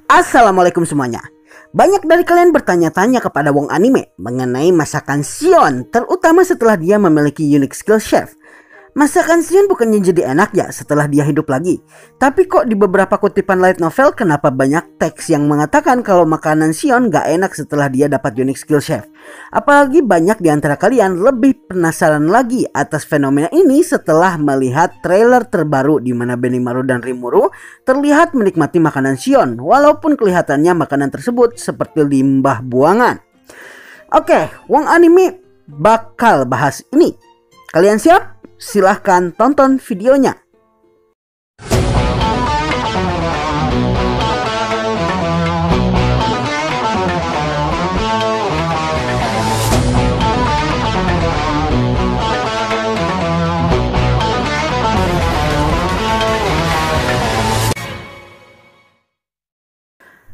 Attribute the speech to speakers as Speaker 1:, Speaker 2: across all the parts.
Speaker 1: Assalamualaikum semuanya. Banyak dari kalian bertanya-tanya kepada Wong Anime mengenai masakan Shion, terutama setelah dia memiliki unique skill chef. Masakan Shion bukannya jadi enak ya setelah dia hidup lagi. Tapi kok di beberapa kutipan light novel kenapa banyak teks yang mengatakan kalau makanan Shion gak enak setelah dia dapat unique skill chef. Apalagi banyak di antara kalian lebih penasaran lagi atas fenomena ini setelah melihat trailer terbaru di mana Benimaru dan Rimuru terlihat menikmati makanan Shion, walaupun kelihatannya makanan tersebut seperti limbah buangan. Oke, Wong Anime bakal bahas ini. Kalian siap? Silahkan tonton videonya.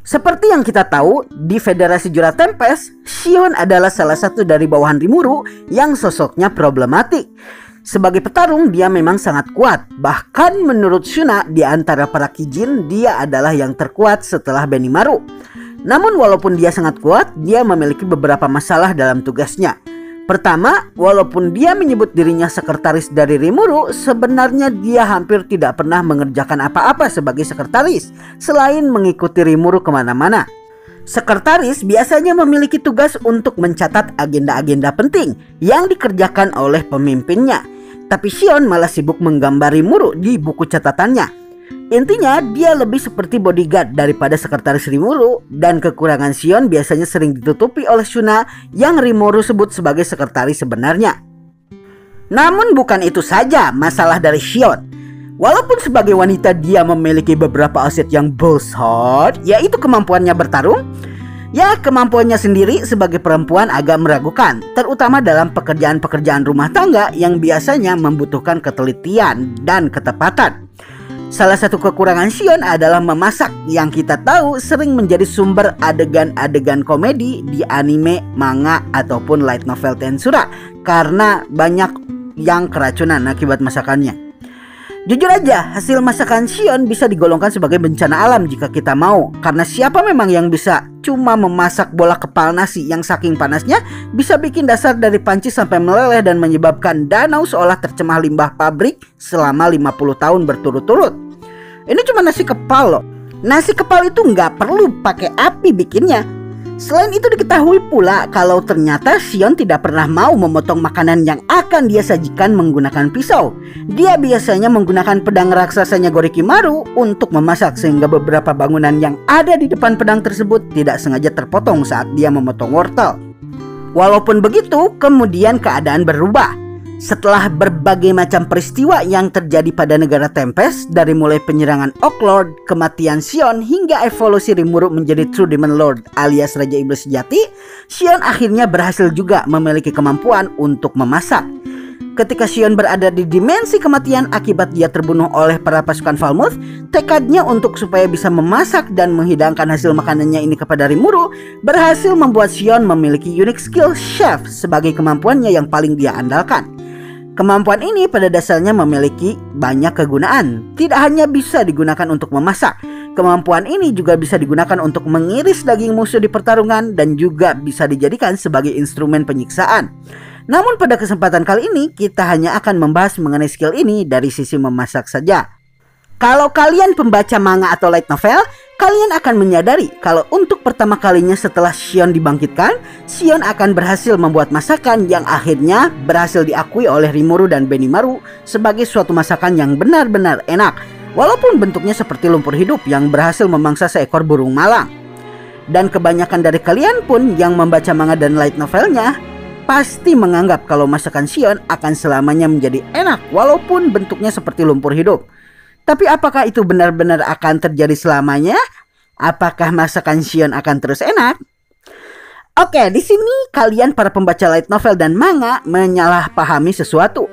Speaker 1: Seperti yang kita tahu, di Federasi Jura Tempest, Shion adalah salah satu dari bawahan Rimuru yang sosoknya problematik. Sebagai petarung, dia memang sangat kuat. Bahkan menurut Shuna, di antara para Kijin, dia adalah yang terkuat setelah Benimaru. Namun walaupun dia sangat kuat, dia memiliki beberapa masalah dalam tugasnya. Pertama, walaupun dia menyebut dirinya sekretaris dari Rimuru, sebenarnya dia hampir tidak pernah mengerjakan apa-apa sebagai sekretaris, selain mengikuti Rimuru kemana-mana. Sekretaris biasanya memiliki tugas untuk mencatat agenda-agenda penting yang dikerjakan oleh pemimpinnya. Tapi Shion malah sibuk menggambar Rimuru di buku catatannya. Intinya dia lebih seperti bodyguard daripada sekretaris Rimuru, dan kekurangan Shion biasanya sering ditutupi oleh Shuna yang Rimuru sebut sebagai sekretaris sebenarnya. Namun bukan itu saja masalah dari Shion. Walaupun sebagai wanita dia memiliki beberapa aset yang besar, yaitu kemampuannya bertarung, ya kemampuannya sendiri sebagai perempuan agak meragukan, terutama dalam pekerjaan-pekerjaan rumah tangga yang biasanya membutuhkan ketelitian dan ketepatan. Salah satu kekurangan Shion adalah memasak, yang kita tahu sering menjadi sumber adegan-adegan komedi di anime, manga, ataupun light novel Tensura, karena banyak yang keracunan akibat masakannya. Jujur aja, hasil masakan Shion bisa digolongkan sebagai bencana alam jika kita mau. Karena siapa memang yang bisa cuma memasak bola kepal nasi yang saking panasnya bisa bikin dasar dari panci sampai meleleh dan menyebabkan danau seolah tercemar limbah pabrik selama 50 tahun berturut-turut. Ini cuma nasi kepal loh. Nasi kepal itu nggak perlu pakai api bikinnya. Selain itu diketahui pula kalau ternyata Shion tidak pernah mau memotong makanan yang akan dia sajikan menggunakan pisau. Dia biasanya menggunakan pedang raksasanya Gorikimaru untuk memasak, sehingga beberapa bangunan yang ada di depan pedang tersebut tidak sengaja terpotong saat dia memotong wortel. Walaupun begitu, kemudian keadaan berubah. Setelah berbagai macam peristiwa yang terjadi pada negara Tempest, dari mulai penyerangan Oak Lord, kematian Shion, hingga evolusi Rimuru menjadi True Demon Lord alias Raja Iblis Sejati, Shion akhirnya berhasil juga memiliki kemampuan untuk memasak. Ketika Shion berada di dimensi kematian akibat dia terbunuh oleh para pasukan Falmouth, tekadnya untuk supaya bisa memasak dan menghidangkan hasil makanannya ini kepada Rimuru berhasil membuat Shion memiliki unique skill chef sebagai kemampuannya yang paling dia andalkan. Kemampuan ini pada dasarnya memiliki banyak kegunaan. Tidak hanya bisa digunakan untuk memasak, kemampuan ini juga bisa digunakan untuk mengiris daging musuh di pertarungan dan juga bisa dijadikan sebagai instrumen penyiksaan. Namun pada kesempatan kali ini kita hanya akan membahas mengenai skill ini dari sisi memasak saja. Kalau kalian pembaca manga atau light novel, kalian akan menyadari kalau untuk pertama kalinya setelah Shion dibangkitkan, Shion akan berhasil membuat masakan yang akhirnya berhasil diakui oleh Rimuru dan Benimaru sebagai suatu masakan yang benar-benar enak, walaupun bentuknya seperti lumpur hidup yang berhasil memangsa seekor burung malang. Dan kebanyakan dari kalian pun yang membaca manga dan light novelnya pasti menganggap kalau masakan Shion akan selamanya menjadi enak walaupun bentuknya seperti lumpur hidup. Tapi apakah itu benar-benar akan terjadi selamanya? Apakah masakan Shion akan terus enak? Oke, di sini kalian para pembaca light novel dan manga menyalahpahami sesuatu.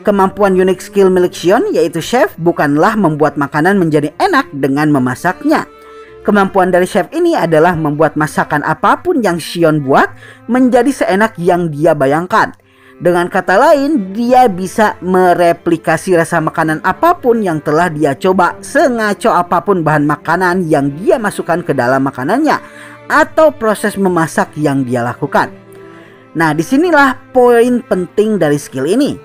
Speaker 1: Kemampuan unique skill milik Shion yaitu chef bukanlah membuat makanan menjadi enak dengan memasaknya. Kemampuan dari chef ini adalah membuat masakan apapun yang Shion buat menjadi seenak yang dia bayangkan. Dengan kata lain, dia bisa mereplikasi rasa makanan apapun yang telah dia coba, sengaco apapun bahan makanan yang dia masukkan ke dalam makanannya atau proses memasak yang dia lakukan. Nah, disinilah poin penting dari skill ini.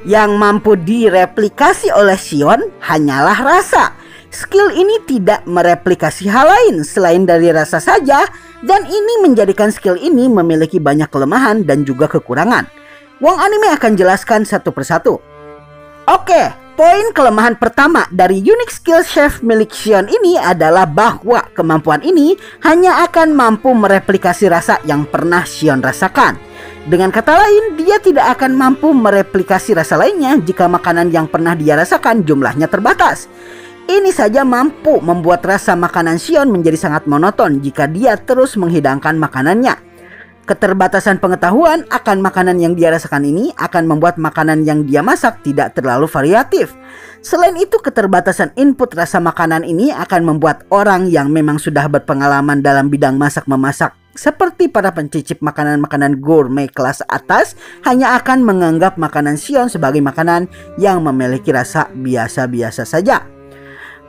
Speaker 1: Yang mampu direplikasi oleh Shion hanyalah rasa. Skill ini tidak mereplikasi hal lain selain dari rasa saja, dan ini menjadikan skill ini memiliki banyak kelemahan dan juga kekurangan. Wong Anime akan jelaskan satu persatu. Oke, poin kelemahan pertama dari unique skill chef milik Shion ini adalah bahwa kemampuan ini hanya akan mampu mereplikasi rasa yang pernah Shion rasakan. Dengan kata lain, dia tidak akan mampu mereplikasi rasa lainnya jika makanan yang pernah dia rasakan jumlahnya terbatas. Ini saja mampu membuat rasa makanan Shion menjadi sangat monoton jika dia terus menghidangkan makanannya. Keterbatasan pengetahuan akan makanan yang dia rasakan ini akan membuat makanan yang dia masak tidak terlalu variatif. Selain itu, keterbatasan input rasa makanan ini akan membuat orang yang memang sudah berpengalaman dalam bidang masak-memasak seperti para pencicip makanan-makanan gourmet kelas atas hanya akan menganggap makanan Shion sebagai makanan yang memiliki rasa biasa-biasa saja.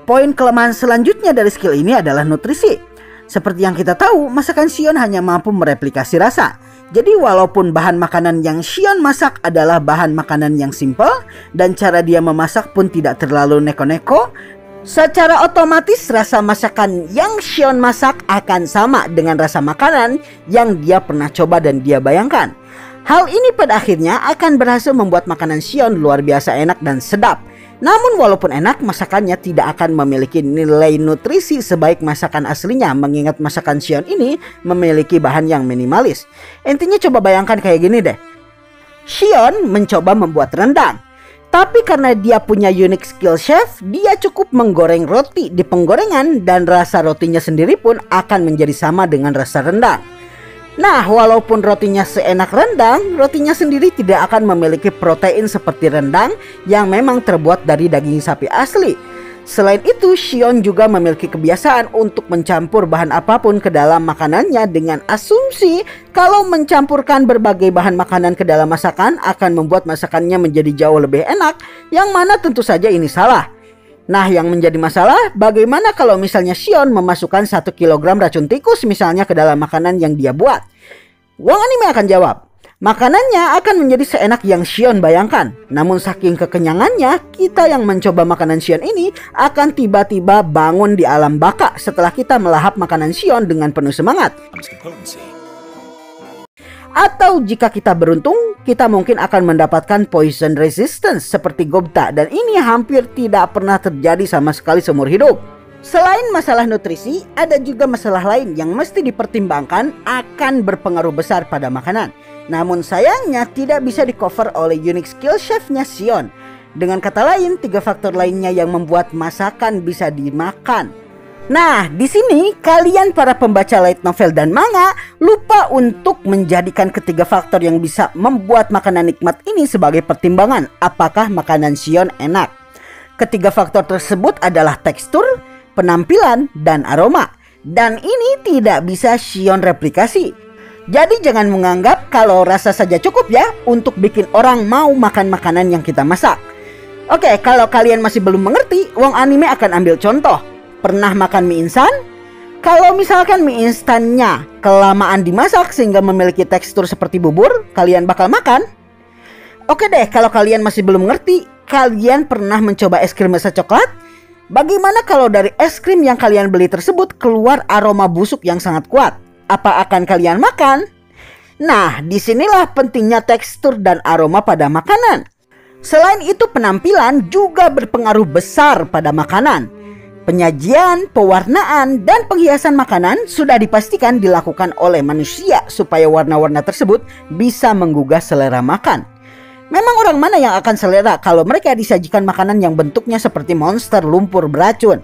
Speaker 1: Poin kelemahan selanjutnya dari skill ini adalah nutrisi. Seperti yang kita tahu, masakan Shion hanya mampu mereplikasi rasa. Jadi walaupun bahan makanan yang Shion masak adalah bahan makanan yang simple dan cara dia memasak pun tidak terlalu neko-neko, secara otomatis rasa masakan yang Shion masak akan sama dengan rasa makanan yang dia pernah coba dan dia bayangkan. Hal ini pada akhirnya akan berhasil membuat makanan Shion luar biasa enak dan sedap. Namun walaupun enak, masakannya tidak akan memiliki nilai nutrisi sebaik masakan aslinya, mengingat masakan Shion ini memiliki bahan yang minimalis. Intinya coba bayangkan kayak gini deh. Shion mencoba membuat rendang, tapi karena dia punya unique skill chef, dia cukup menggoreng roti di penggorengan dan rasa rotinya sendiri pun akan menjadi sama dengan rasa rendang. Nah, walaupun rotinya seenak rendang, rotinya sendiri tidak akan memiliki protein seperti rendang yang memang terbuat dari daging sapi asli. Selain itu, Shion juga memiliki kebiasaan untuk mencampur bahan apapun ke dalam makanannya dengan asumsi kalau mencampurkan berbagai bahan makanan ke dalam masakan akan membuat masakannya menjadi jauh lebih enak, yang mana tentu saja ini salah. Nah, yang menjadi masalah, bagaimana kalau misalnya Shion memasukkan 1 kilogram racun tikus misalnya ke dalam makanan yang dia buat? Wong Anime akan jawab, makanannya akan menjadi seenak yang Shion bayangkan. Namun saking kekenyangannya, kita yang mencoba makanan Shion ini akan tiba-tiba bangun di alam baka setelah kita melahap makanan Shion dengan penuh semangat. Atau jika kita beruntung, kita mungkin akan mendapatkan poison resistance seperti Gobta, dan ini hampir tidak pernah terjadi sama sekali seumur hidup. Selain masalah nutrisi, ada juga masalah lain yang mesti dipertimbangkan akan berpengaruh besar pada makanan. Namun sayangnya tidak bisa di cover oleh unique skill chefnya Shion. Dengan kata lain, 3 faktor lainnya yang membuat masakan bisa dimakan. Nah, di sini kalian para pembaca light novel dan manga lupa untuk menjadikan ketiga faktor yang bisa membuat makanan nikmat ini sebagai pertimbangan apakah makanan Shion enak. Ketiga faktor tersebut adalah tekstur, penampilan, dan aroma. Dan ini tidak bisa Shion replikasi. Jadi jangan menganggap kalau rasa saja cukup ya untuk bikin orang mau makan makanan yang kita masak. Oke, kalau kalian masih belum mengerti, Wong Anime akan ambil contoh. Pernah makan mie instan? Kalau misalkan mie instannya kelamaan dimasak sehingga memiliki tekstur seperti bubur, kalian bakal makan? Oke deh, kalau kalian masih belum mengerti, kalian pernah mencoba es krim rasa coklat? Bagaimana kalau dari es krim yang kalian beli tersebut keluar aroma busuk yang sangat kuat? Apa akan kalian makan? Nah, disinilah pentingnya tekstur dan aroma pada makanan. Selain itu, penampilan juga berpengaruh besar pada makanan. Penyajian, pewarnaan, dan penghiasan makanan sudah dipastikan dilakukan oleh manusia supaya warna-warna tersebut bisa menggugah selera makan. Memang orang mana yang akan selera kalau mereka disajikan makanan yang bentuknya seperti monster lumpur beracun?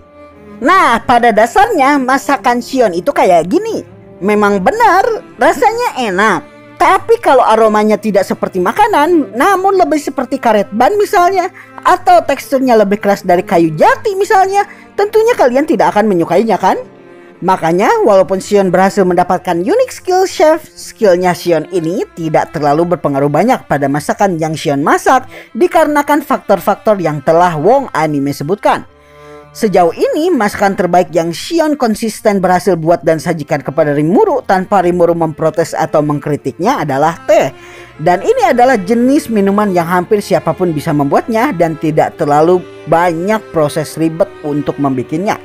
Speaker 1: Nah, pada dasarnya masakan Shion itu kayak gini. Memang benar, rasanya enak. Tapi kalau aromanya tidak seperti makanan, namun lebih seperti karet ban misalnya, atau teksturnya lebih keras dari kayu jati misalnya, tentunya kalian tidak akan menyukainya kan? Makanya walaupun Shion berhasil mendapatkan unique skill chef, skillnya Shion ini tidak terlalu berpengaruh banyak pada masakan yang Shion masak dikarenakan faktor-faktor yang telah Wong Anime sebutkan. Sejauh ini masakan terbaik yang Shion konsisten berhasil buat dan sajikan kepada Rimuru tanpa Rimuru memprotes atau mengkritiknya adalah teh. Dan ini adalah jenis minuman yang hampir siapapun bisa membuatnya dan tidak terlalu banyak proses ribet untuk membikinnya.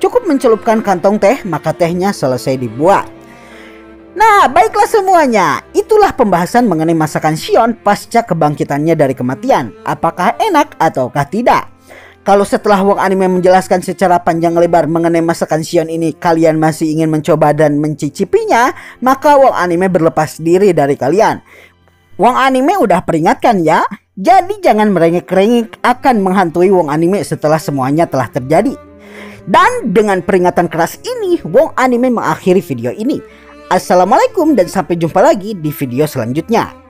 Speaker 1: Cukup mencelupkan kantong teh, maka tehnya selesai dibuat. Nah, baiklah semuanya. Itulah pembahasan mengenai masakan Shion pasca kebangkitannya dari kematian. Apakah enak ataukah tidak? Kalau setelah Wong Anime menjelaskan secara panjang lebar mengenai masakan Shion ini, kalian masih ingin mencoba dan mencicipinya, maka Wong Anime berlepas diri dari kalian. Wong Anime udah peringatkan ya. Jadi jangan merengek-rengek akan menghantui Wong Anime setelah semuanya telah terjadi. Dan dengan peringatan keras ini, Wong Anime mengakhiri video ini. Assalamualaikum dan sampai jumpa lagi di video selanjutnya.